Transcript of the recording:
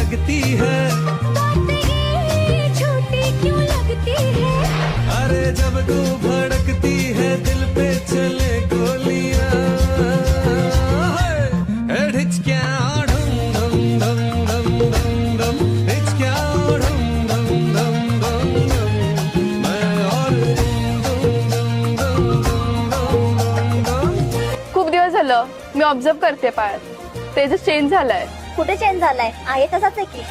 लगती है, छोटी क्यों लगती है। अरे जब तू भड़कती है दिल पे चले गोलियां, ढिचक्या ढम धम धम धम धम धम, ढिचक्या ढम धम धम धम धम, मैं और धम धम धम धम धम। खूप दिवस झालं मी ऑब्झर्व करते पायात, तेजस चेंज झालाय. कुठे चेंज झालाय, आहे तसाच आहे की.